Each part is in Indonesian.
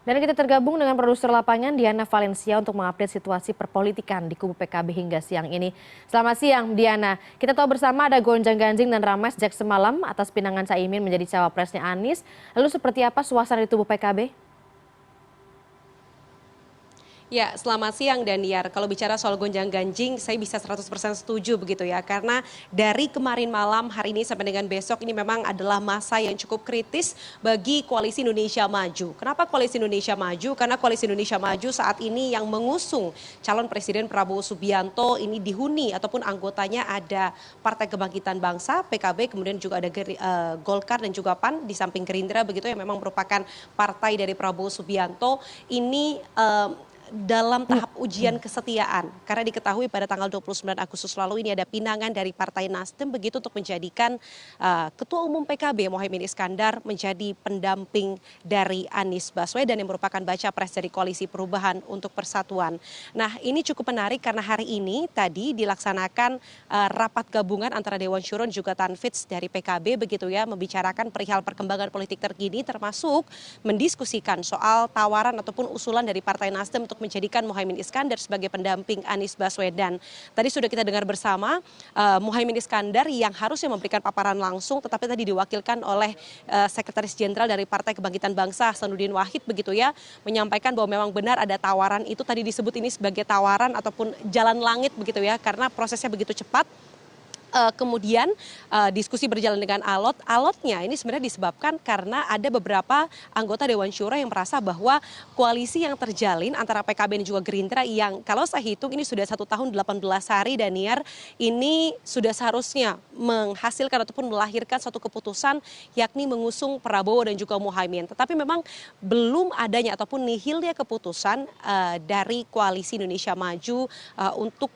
Dan kita tergabung dengan produser lapangan Diana Valencia untuk mengupdate situasi perpolitikan di kubu PKB hingga siang ini. Selamat siang Diana, kita tahu bersama ada gonjang-ganjing dan ramai sejak semalam atas pinangan Caimin menjadi cawapresnya Anies. Lalu seperti apa suasana di tubuh PKB? Ya, selamat siang Daniar. Kalau bicara soal gonjang-ganjing, saya bisa 100% setuju begitu ya. Karena dari kemarin malam, hari ini sampai dengan besok, ini memang adalah masa yang cukup kritis bagi Koalisi Indonesia Maju. Kenapa Koalisi Indonesia Maju? Karena Koalisi Indonesia Maju saat ini yang mengusung calon Presiden Prabowo Subianto ini dihuni ataupun anggotanya ada Partai Kebangkitan Bangsa, PKB, kemudian juga ada Golkar dan juga PAN di samping Gerindra begitu yang memang merupakan partai dari Prabowo Subianto. Ini dalam tahap ujian kesetiaan karena diketahui pada tanggal 29 Agustus lalu ini ada pinangan dari Partai Nasdem begitu untuk menjadikan Ketua Umum PKB Mohaimin Iskandar menjadi pendamping dari Anies Baswedan yang merupakan baca pres dari Koalisi Perubahan untuk Persatuan. Nah, ini cukup menarik karena hari ini tadi dilaksanakan rapat gabungan antara Dewan Syuro dan juga Tanfits dari PKB begitu ya, membicarakan perihal perkembangan politik terkini termasuk mendiskusikan soal tawaran ataupun usulan dari Partai Nasdem untuk menjadikan Mohaimin Iskandar sebagai pendamping Anies Baswedan. Tadi sudah kita dengar bersama Mohaimin Iskandar yang harusnya memberikan paparan langsung tetapi tadi diwakilkan oleh Sekretaris Jenderal dari Partai Kebangkitan Bangsa Hasanuddin Wahid begitu ya, menyampaikan bahwa memang benar ada tawaran itu tadi disebut ini sebagai tawaran ataupun jalan langit begitu ya karena prosesnya begitu cepat. Kemudian diskusi berjalan dengan alot. Alotnya ini sebenarnya disebabkan karena ada beberapa anggota Dewan Syuro yang merasa bahwa koalisi yang terjalin antara PKB dan juga Gerindra yang kalau saya hitung ini sudah 1 tahun 18 hari Daniar, ini sudah seharusnya menghasilkan ataupun melahirkan satu keputusan yakni mengusung Prabowo dan juga Mohaimin. Tetapi memang belum adanya ataupun nihilnya keputusan dari Koalisi Indonesia Maju untuk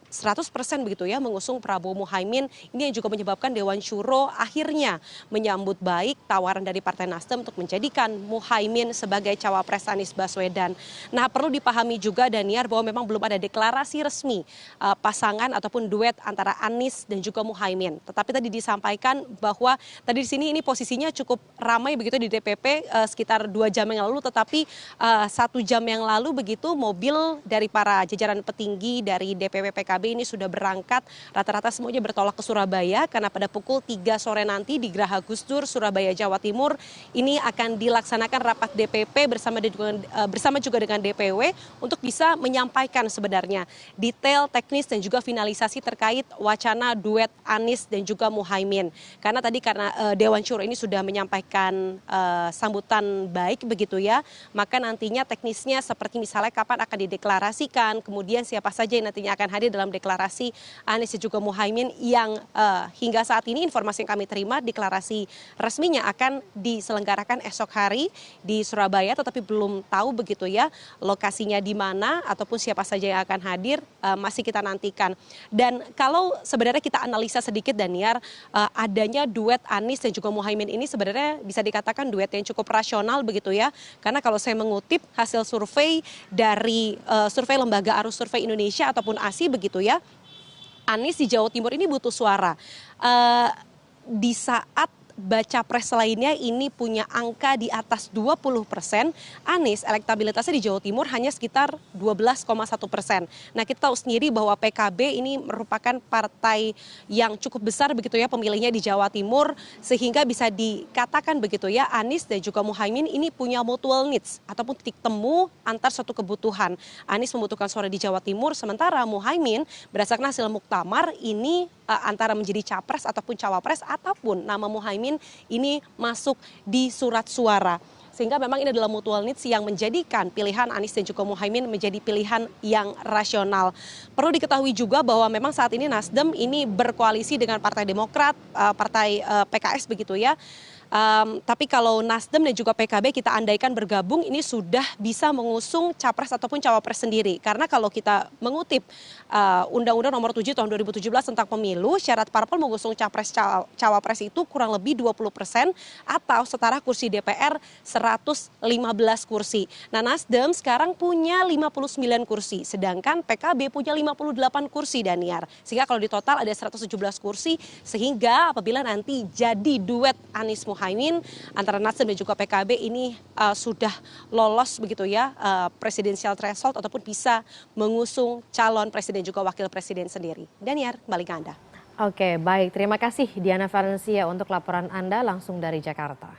100% begitu ya mengusung Prabowo Mohaimin. Ini yang juga menyebabkan Dewan Syuro akhirnya menyambut baik tawaran dari Partai Nasdem untuk menjadikan Mohaimin sebagai cawapres Anies Baswedan. Nah, perlu dipahami juga Daniar bahwa memang belum ada deklarasi resmi pasangan ataupun duet antara Anies dan juga Mohaimin. Tetapi tadi disampaikan bahwa tadi di sini ini posisinya cukup ramai begitu di DPP sekitar 2 jam yang lalu, tetapi 1 jam yang lalu begitu mobil dari para jajaran petinggi dari DPP PKB ini sudah berangkat, rata-rata semuanya bertolak ke Surabaya karena pada pukul 3 sore nanti di Geraha Gusdur, Surabaya, Jawa Timur ini akan dilaksanakan rapat DPP bersama juga dengan DPW untuk bisa menyampaikan sebenarnya detail teknis dan juga finalisasi terkait wacana duet Anies dan juga Mohaimin. Karena Dewan Syuro ini sudah menyampaikan sambutan baik begitu ya, maka nantinya teknisnya seperti misalnya kapan akan dideklarasikan, kemudian siapa saja yang nantinya akan hadir dalam deklarasi Anies dan juga Mohaimin yang hingga saat ini informasi yang kami terima deklarasi resminya akan diselenggarakan esok hari di Surabaya, tetapi belum tahu begitu ya lokasinya di mana ataupun siapa saja yang akan hadir, masih kita nantikan. Dan kalau sebenarnya kita analisa sedikit Daniar, adanya duet Anies dan juga Mohaimin ini sebenarnya bisa dikatakan duet yang cukup rasional begitu ya, karena kalau saya mengutip hasil survei dari survei Lembaga Arus Survei Indonesia ataupun ASI begitu ya, Anies di Jawa Timur ini butuh suara. Di saat baca pres lainnya ini punya angka di atas 20%, Anies elektabilitasnya di Jawa Timur hanya sekitar 12,1%. Nah, kita tahu sendiri bahwa PKB ini merupakan partai yang cukup besar begitu ya pemilihnya di Jawa Timur, sehingga bisa dikatakan begitu ya Anies dan juga Mohaimin ini punya mutual needs ataupun titik temu antar suatu kebutuhan. Anies membutuhkan suara di Jawa Timur, sementara Mohaimin berdasarkan hasil muktamar ini antara menjadi capres ataupun cawapres ataupun nama Mohaimin ini masuk di surat suara. Sehingga memang ini adalah mutual needs yang menjadikan pilihan Anies dan juga Mohaimin menjadi pilihan yang rasional. Perlu diketahui juga bahwa memang saat ini Nasdem ini berkoalisi dengan Partai Demokrat, Partai PKS begitu ya. Tapi kalau Nasdem dan juga PKB kita andaikan bergabung ini sudah bisa mengusung capres ataupun cawapres sendiri. Karena kalau kita mengutip Undang-Undang Nomor 7 Tahun 2017 tentang Pemilu, syarat parpol mengusung capres cawapres itu kurang lebih 20% atau setara kursi DPR 115 kursi. Nah, Nasdem sekarang punya 59 kursi, sedangkan PKB punya 58 kursi Daniar. Sehingga kalau di total ada 117 kursi, sehingga apabila nanti jadi duet Anies Mohaimin Muhaimin antara Nasdem dan juga PKB ini sudah lolos begitu ya presidensial threshold ataupun bisa mengusung calon presiden juga wakil presiden sendiri. Daniar, kembali ke Anda. Oke, baik. Terima kasih Diana Valencia untuk laporan Anda langsung dari Jakarta.